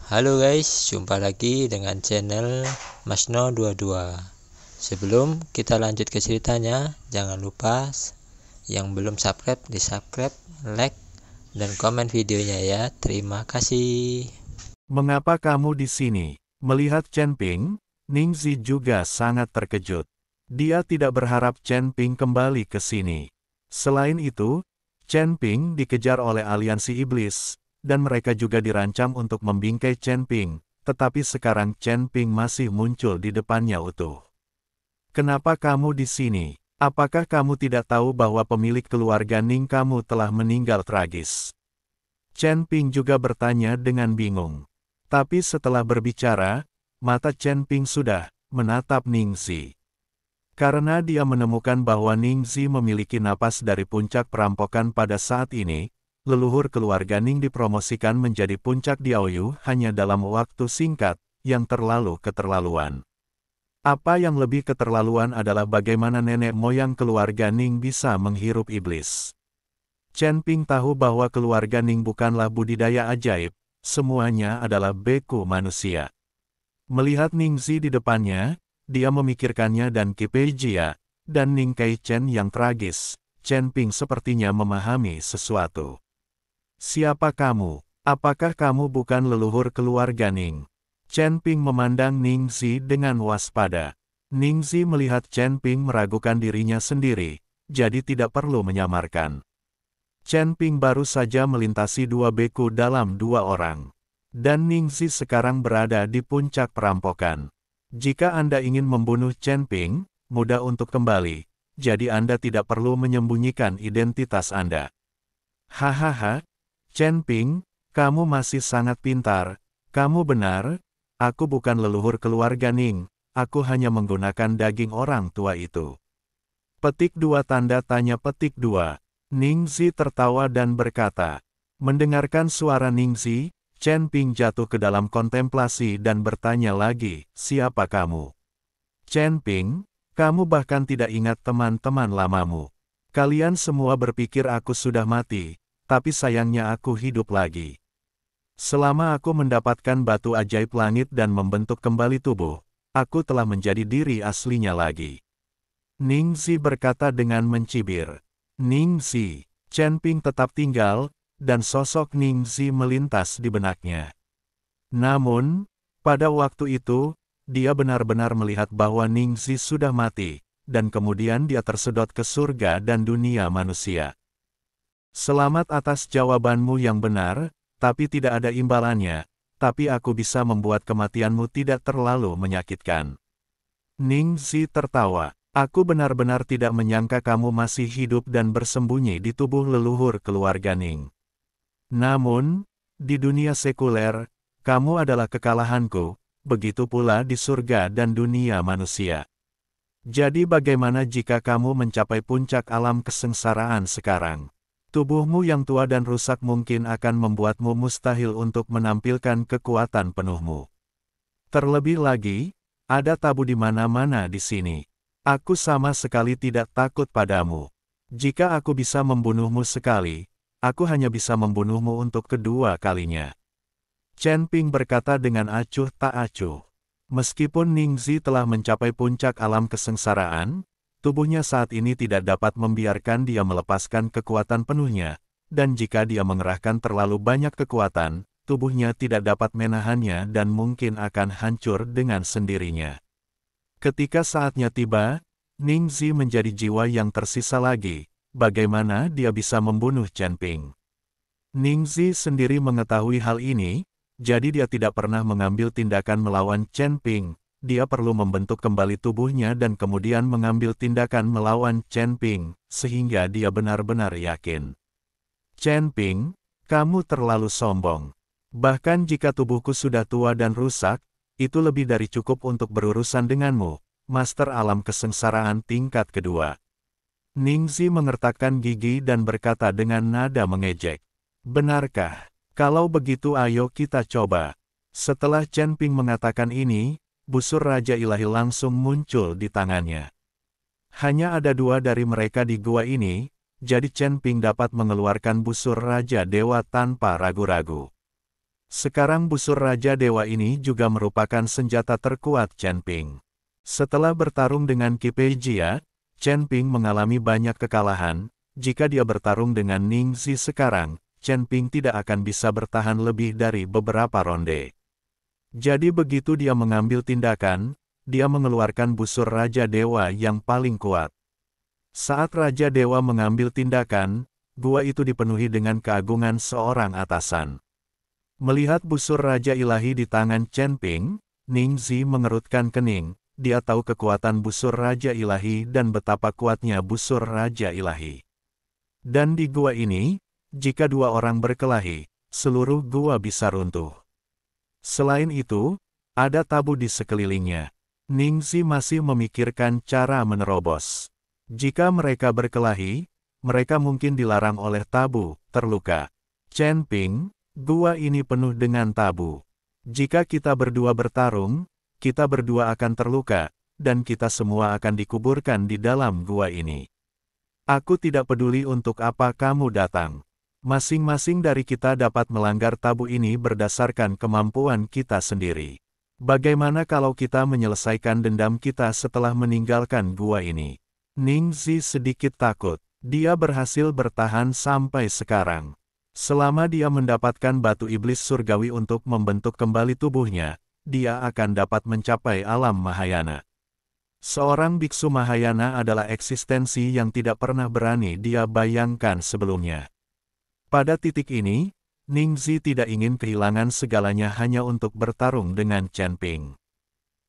Halo guys, jumpa lagi dengan channel Masno22. Sebelum kita lanjut ke ceritanya, jangan lupa yang belum subscribe di subscribe, like, dan komen videonya ya. Terima kasih. Mengapa kamu di sini? Melihat Chen Ping, Ningzi juga sangat terkejut. Dia tidak berharap Chen Ping kembali ke sini. Selain itu, Chen Ping dikejar oleh aliansi iblis, dan mereka juga dirancam untuk membingkai Chen Ping, tetapi sekarang Chen Ping masih muncul di depannya utuh. Kenapa kamu di sini? Apakah kamu tidak tahu bahwa pemilik keluarga Ning kamu telah meninggal tragis? Chen Ping juga bertanya dengan bingung. Tapi setelah berbicara, mata Chen Ping sudah menatap Ningzi. Karena dia menemukan bahwa Ningzi memiliki napas dari puncak perampokan pada saat ini, leluhur keluarga Ning dipromosikan menjadi puncak Diaoyu hanya dalam waktu singkat, yang terlalu keterlaluan. Apa yang lebih keterlaluan adalah bagaimana nenek moyang keluarga Ning bisa menghirup iblis. Chen Ping tahu bahwa keluarga Ning bukanlah budidaya ajaib, semuanya adalah beku manusia. Melihat Ningzi di depannya, dia memikirkannya dan Qipei Jia, dan Ning Kai Chen yang tragis. Chen Ping sepertinya memahami sesuatu. Siapa kamu? Apakah kamu bukan leluhur keluarga Ning? Chen Ping memandang Ningzi dengan waspada. Ningzi melihat Chen Ping meragukan dirinya sendiri, jadi tidak perlu menyamarkan. Chen Ping baru saja melintasi dua beku dalam dua orang. Dan Ningzi sekarang berada di puncak perampokan. Jika Anda ingin membunuh Chen Ping, mudah untuk kembali, jadi Anda tidak perlu menyembunyikan identitas Anda. Hahaha, Chen Ping, kamu masih sangat pintar. Kamu benar, aku bukan leluhur keluarga Ning, aku hanya menggunakan daging orang tua itu. Petik 2 tanda tanya petik 2. Ningzi tertawa dan berkata. Mendengarkan suara Ningzi, Chen Ping jatuh ke dalam kontemplasi dan bertanya lagi, siapa kamu? Chen Ping, kamu bahkan tidak ingat teman-teman lamamu. Kalian semua berpikir aku sudah mati, tapi sayangnya aku hidup lagi. Selama aku mendapatkan batu ajaib langit dan membentuk kembali tubuh, aku telah menjadi diri aslinya lagi. Ningzi berkata dengan mencibir. Ningzi, Chen Ping tetap tinggal, dan sosok Ningzi melintas di benaknya. Namun, pada waktu itu, dia benar-benar melihat bahwa Ningzi sudah mati, dan kemudian dia tersedot ke surga dan dunia manusia. Selamat atas jawabanmu yang benar, tapi tidak ada imbalannya, tapi aku bisa membuat kematianmu tidak terlalu menyakitkan. Ningzi tertawa. Aku benar-benar tidak menyangka kamu masih hidup dan bersembunyi di tubuh leluhur keluarga Ning. Namun, di dunia sekuler, kamu adalah kekalahanku, begitu pula di surga dan dunia manusia. Jadi bagaimana jika kamu mencapai puncak alam kesengsaraan sekarang? Tubuhmu yang tua dan rusak mungkin akan membuatmu mustahil untuk menampilkan kekuatan penuhmu. Terlebih lagi, ada tabu di mana-mana di sini. Aku sama sekali tidak takut padamu. Jika aku bisa membunuhmu sekali, aku hanya bisa membunuhmu untuk kedua kalinya. Chen Ping berkata dengan acuh tak acuh. Meskipun Ningzi telah mencapai puncak alam kesengsaraan, tubuhnya saat ini tidak dapat membiarkan dia melepaskan kekuatan penuhnya, dan jika dia mengerahkan terlalu banyak kekuatan, tubuhnya tidak dapat menahannya dan mungkin akan hancur dengan sendirinya. Ketika saatnya tiba, Ningzi menjadi jiwa yang tersisa lagi. Bagaimana dia bisa membunuh Chen Ping? Ningzi sendiri mengetahui hal ini, jadi dia tidak pernah mengambil tindakan melawan Chen Ping. Dia perlu membentuk kembali tubuhnya dan kemudian mengambil tindakan melawan Chen Ping, sehingga dia benar-benar yakin. Chen Ping, kamu terlalu sombong. Bahkan jika tubuhku sudah tua dan rusak, itu lebih dari cukup untuk berurusan denganmu, Master Alam Kesengsaraan tingkat kedua. Ningzi mengertakkan gigi dan berkata dengan nada mengejek. Benarkah? Kalau begitu ayo kita coba. Setelah Chen Ping mengatakan ini, busur Raja Ilahi langsung muncul di tangannya. Hanya ada dua dari mereka di gua ini, jadi Chen Ping dapat mengeluarkan busur Raja Dewa tanpa ragu-ragu. Sekarang busur Raja Dewa ini juga merupakan senjata terkuat Chen Ping. Setelah bertarung dengan Qi Peijia, Chen Ping mengalami banyak kekalahan. Jika dia bertarung dengan Ning Zi sekarang, Chen Ping tidak akan bisa bertahan lebih dari beberapa ronde. Jadi begitu dia mengambil tindakan, dia mengeluarkan busur Raja Dewa yang paling kuat. Saat Raja Dewa mengambil tindakan, gua itu dipenuhi dengan keagungan seorang atasan. Melihat busur Raja Ilahi di tangan Chen Ping, Ning Zi mengerutkan kening. Dia tahu kekuatan busur Raja Ilahi dan betapa kuatnya busur Raja Ilahi. Dan di gua ini, jika dua orang berkelahi, seluruh gua bisa runtuh. Selain itu, ada tabu di sekelilingnya. Ning Zi masih memikirkan cara menerobos. Jika mereka berkelahi, mereka mungkin dilarang oleh tabu, terluka. Chen Ping, gua ini penuh dengan tabu. Jika kita berdua bertarung, kita berdua akan terluka, dan kita semua akan dikuburkan di dalam gua ini. Aku tidak peduli untuk apa kamu datang. Masing-masing dari kita dapat melanggar tabu ini berdasarkan kemampuan kita sendiri. Bagaimana kalau kita menyelesaikan dendam kita setelah meninggalkan gua ini? Ning Zi sedikit takut. Dia berhasil bertahan sampai sekarang. Selama dia mendapatkan batu iblis surgawi untuk membentuk kembali tubuhnya, dia akan dapat mencapai alam Mahayana. Seorang biksu Mahayana adalah eksistensi yang tidak pernah berani dia bayangkan sebelumnya. Pada titik ini, Ning Zi tidak ingin kehilangan segalanya hanya untuk bertarung dengan Chen Ping.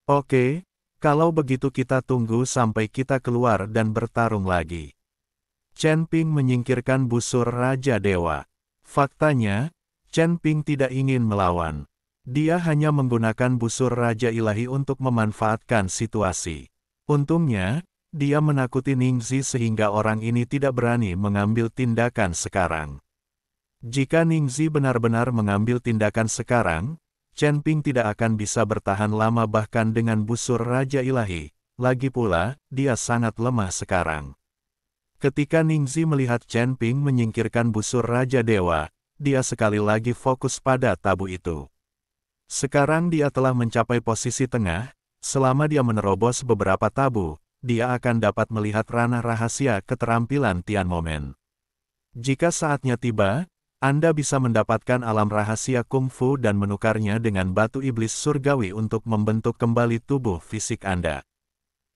Oke, kalau begitu kita tunggu sampai kita keluar dan bertarung lagi. Chen Ping menyingkirkan busur Raja Dewa. Faktanya, Chen Ping tidak ingin melawan. Dia hanya menggunakan busur Raja Ilahi untuk memanfaatkan situasi. Untungnya, dia menakuti Ning Zi sehingga orang ini tidak berani mengambil tindakan sekarang. Jika Ning Zi benar-benar mengambil tindakan sekarang, Chen Ping tidak akan bisa bertahan lama bahkan dengan busur Raja Ilahi. Lagi pula, dia sangat lemah sekarang. Ketika Ning Zi melihat Chen Ping menyingkirkan busur Raja Dewa, dia sekali lagi fokus pada tabu itu. Sekarang dia telah mencapai posisi tengah, selama dia menerobos beberapa tabu, dia akan dapat melihat ranah rahasia keterampilan Tian Momen. Jika saatnya tiba, Anda bisa mendapatkan alam rahasia kungfu dan menukarnya dengan batu iblis surgawi untuk membentuk kembali tubuh fisik Anda.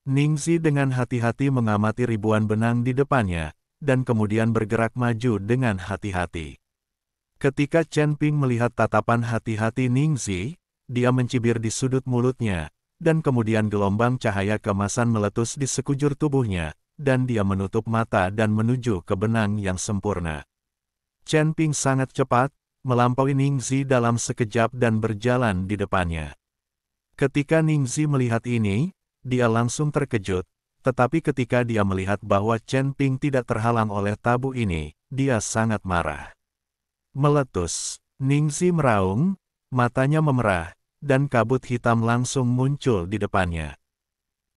Ning Zi dengan hati-hati mengamati ribuan benang di depannya, dan kemudian bergerak maju dengan hati-hati. Ketika Chen Ping melihat tatapan hati-hati Ning Zi, dia mencibir di sudut mulutnya, dan kemudian gelombang cahaya keemasan meletus di sekujur tubuhnya, dan dia menutup mata dan menuju ke benang yang sempurna. Chen Ping sangat cepat, melampaui Ning Zi dalam sekejap dan berjalan di depannya. Ketika Ning Zi melihat ini, dia langsung terkejut, tetapi ketika dia melihat bahwa Chen Ping tidak terhalang oleh tabu ini, dia sangat marah. Meletus, Ning Zi meraung, matanya memerah, dan kabut hitam langsung muncul di depannya.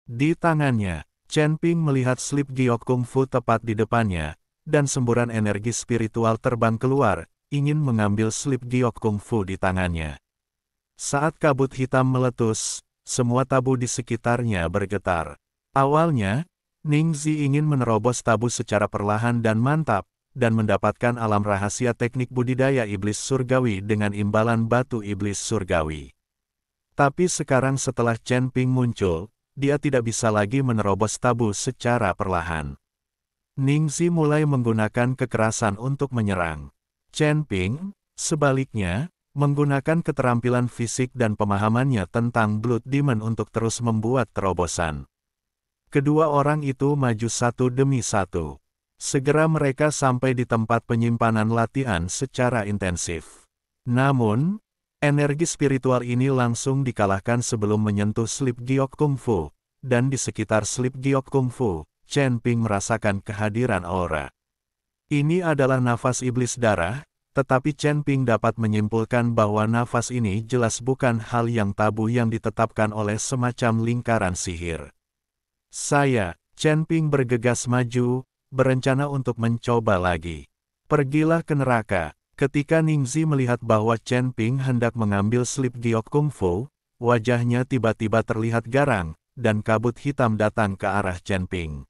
Di tangannya, Chen Ping melihat slip giok kungfu tepat di depannya, dan semburan energi spiritual terbang keluar, ingin mengambil slip giok kungfu di tangannya. Saat kabut hitam meletus, semua tabu di sekitarnya bergetar. Awalnya, Ning Zi ingin menerobos tabu secara perlahan dan mantap, dan mendapatkan alam rahasia teknik budidaya iblis surgawi dengan imbalan batu iblis surgawi. Tapi sekarang setelah Chen Ping muncul, dia tidak bisa lagi menerobos tabu secara perlahan. Ning Zi mulai menggunakan kekerasan untuk menyerang. Chen Ping, sebaliknya, menggunakan keterampilan fisik dan pemahamannya tentang Blood Demon untuk terus membuat terobosan. Kedua orang itu maju satu demi satu. Segera mereka sampai di tempat penyimpanan latihan secara intensif. Namun, energi spiritual ini langsung dikalahkan sebelum menyentuh slip giok kungfu, dan di sekitar slip giok kungfu, Chen Ping merasakan kehadiran aura. Ini adalah nafas iblis darah, tetapi Chen Ping dapat menyimpulkan bahwa nafas ini jelas bukan hal yang tabu yang ditetapkan oleh semacam lingkaran sihir. Chen Ping bergegas maju, berencana untuk mencoba lagi. Pergilah ke neraka, Ketika Ningzi melihat bahwa Chen Ping hendak mengambil slip giok kungfu, wajahnya tiba-tiba terlihat garang, dan kabut hitam datang ke arah Chen Ping.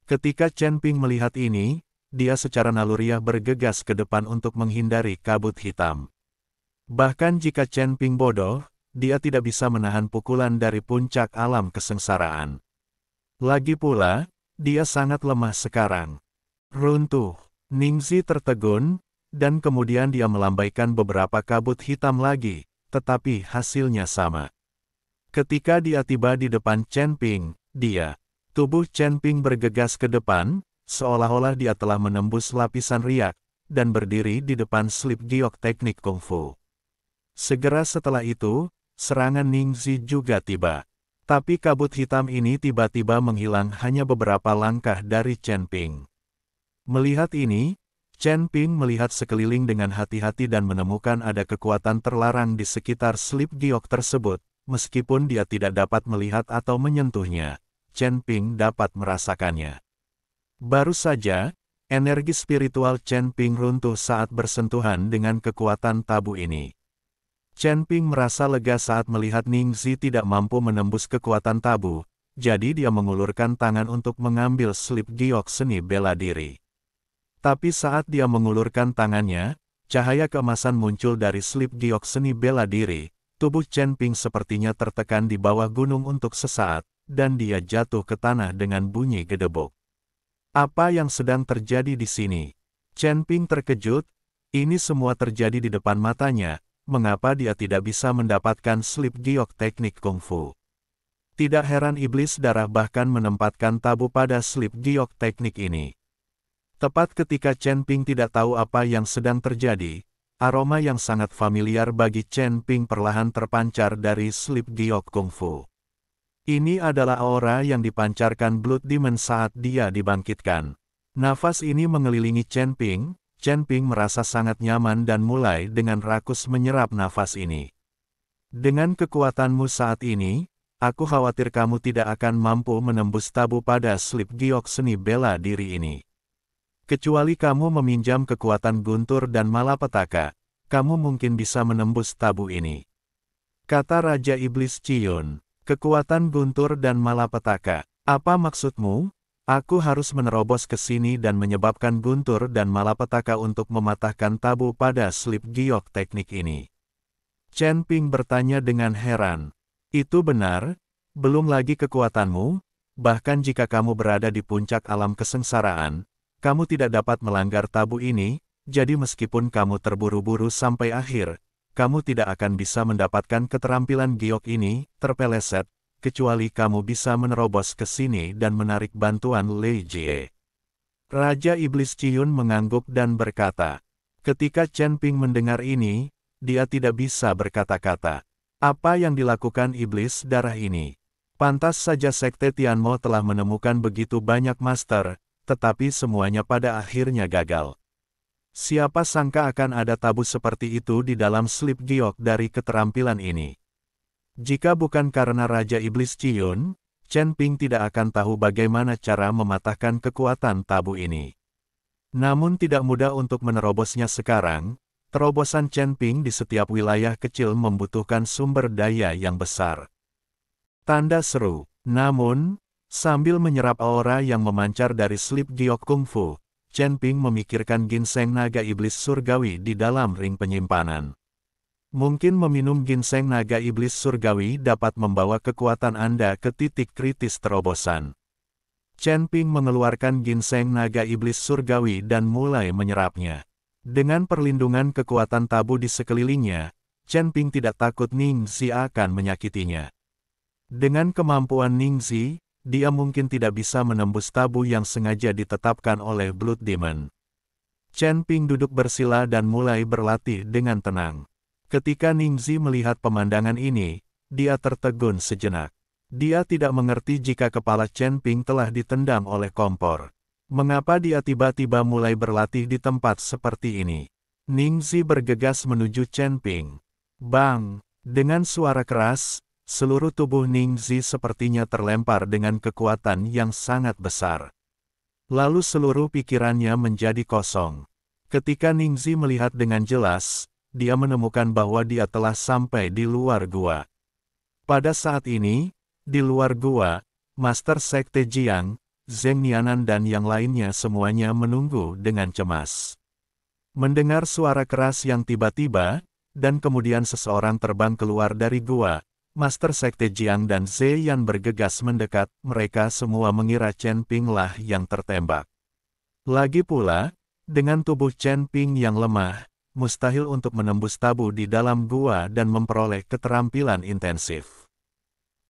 Ketika Chen Ping melihat ini, dia secara naluriah bergegas ke depan untuk menghindari kabut hitam. Bahkan jika Chen Ping bodoh, dia tidak bisa menahan pukulan dari puncak alam kesengsaraan. Lagi pula, dia sangat lemah sekarang. Runtuh. Ningzi tertegun, dan kemudian dia melambaikan beberapa kabut hitam lagi, tetapi hasilnya sama. Ketika dia tiba di depan Chen Ping, tubuh Chen Ping bergegas ke depan, seolah-olah dia telah menembus lapisan riak, dan berdiri di depan slip giok teknik kungfu. Segera setelah itu, serangan Ningzi juga tiba. Tapi kabut hitam ini tiba-tiba menghilang hanya beberapa langkah dari Chen Ping. Melihat ini, Chen Ping melihat sekeliling dengan hati-hati dan menemukan ada kekuatan terlarang di sekitar slip giok tersebut. Meskipun dia tidak dapat melihat atau menyentuhnya, Chen Ping dapat merasakannya. Baru saja, energi spiritual Chen Ping runtuh saat bersentuhan dengan kekuatan tabu ini. Chen Ping merasa lega saat melihat Ningzi tidak mampu menembus kekuatan tabu, jadi dia mengulurkan tangan untuk mengambil slip giok seni bela diri. Tapi saat dia mengulurkan tangannya, cahaya keemasan muncul dari slip giok seni bela diri. Tubuh Chen Ping sepertinya tertekan di bawah gunung untuk sesaat, dan dia jatuh ke tanah dengan bunyi gedebuk. Apa yang sedang terjadi di sini? Chen Ping terkejut, ini semua terjadi di depan matanya, mengapa dia tidak bisa mendapatkan slip giok teknik kungfu? Tidak heran iblis darah bahkan menempatkan tabu pada slip giok teknik ini. Tepat ketika Chen Ping tidak tahu apa yang sedang terjadi, aroma yang sangat familiar bagi Chen Ping perlahan terpancar dari slip giok kungfu. Ini adalah aura yang dipancarkan Blood Demon saat dia dibangkitkan. Nafas ini mengelilingi Chen Ping merasa sangat nyaman dan mulai dengan rakus menyerap nafas ini. Dengan kekuatanmu saat ini, aku khawatir kamu tidak akan mampu menembus tabu pada slip giok seni bela diri ini. Kecuali kamu meminjam kekuatan guntur dan malapetaka, kamu mungkin bisa menembus tabu ini. Kata Raja Iblis Cion, kekuatan guntur dan malapetaka, apa maksudmu? Aku harus menerobos ke sini dan menyebabkan guntur dan malapetaka untuk mematahkan tabu pada slip giok teknik ini. Chen Ping bertanya dengan heran. Itu benar, belum lagi kekuatanmu, bahkan jika kamu berada di puncak alam kesengsaraan, kamu tidak dapat melanggar tabu ini, jadi meskipun kamu terburu-buru sampai akhir, kamu tidak akan bisa mendapatkan keterampilan giok ini, terpeleset, kecuali kamu bisa menerobos ke sini dan menarik bantuan Lei Jie. Raja Iblis Ciun mengangguk dan berkata. Ketika Chen Ping mendengar ini, dia tidak bisa berkata-kata. Apa yang dilakukan iblis darah ini? Pantas saja Sekte Tianmo telah menemukan begitu banyak master, tetapi semuanya pada akhirnya gagal. Siapa sangka akan ada tabu seperti itu di dalam slip giok dari keterampilan ini. Jika bukan karena Raja Iblis Cion, Chen Ping tidak akan tahu bagaimana cara mematahkan kekuatan tabu ini. Namun tidak mudah untuk menerobosnya sekarang, terobosan Chen Ping di setiap wilayah kecil membutuhkan sumber daya yang besar. Tanda seru, namun, sambil menyerap aura yang memancar dari slip giok kungfu, Chen Ping memikirkan ginseng naga iblis surgawi di dalam ring penyimpanan. Mungkin meminum ginseng naga iblis surgawi dapat membawa kekuatan Anda ke titik kritis terobosan. Chen Ping mengeluarkan ginseng naga iblis surgawi dan mulai menyerapnya. Dengan perlindungan kekuatan tabu di sekelilingnya, Chen Ping tidak takut Ningzi akan menyakitinya. Dengan kemampuan Ningzi, dia mungkin tidak bisa menembus tabu yang sengaja ditetapkan oleh Blood Demon. Chen Ping duduk bersila dan mulai berlatih dengan tenang. Ketika Ningzi melihat pemandangan ini, dia tertegun sejenak. Dia tidak mengerti jika kepala Chen Ping telah ditendang oleh kompor. Mengapa dia tiba-tiba mulai berlatih di tempat seperti ini? Ningzi bergegas menuju Chen Ping. Bang! Dengan suara keras, seluruh tubuh Ningzi sepertinya terlempar dengan kekuatan yang sangat besar. Lalu seluruh pikirannya menjadi kosong. Ketika Ningzi melihat dengan jelas, dia menemukan bahwa dia telah sampai di luar gua. Pada saat ini, di luar gua, Master Sekte Jiang, Zheng Nianan dan yang lainnya semuanya menunggu dengan cemas. Mendengar suara keras yang tiba-tiba, dan kemudian seseorang terbang keluar dari gua, Master Sekte Jiang dan Ze Yan bergegas mendekat, mereka semua mengira Chen Ping lah yang tertembak. Lagi pula, dengan tubuh Chen Ping yang lemah, mustahil untuk menembus tabu di dalam gua dan memperoleh keterampilan intensif.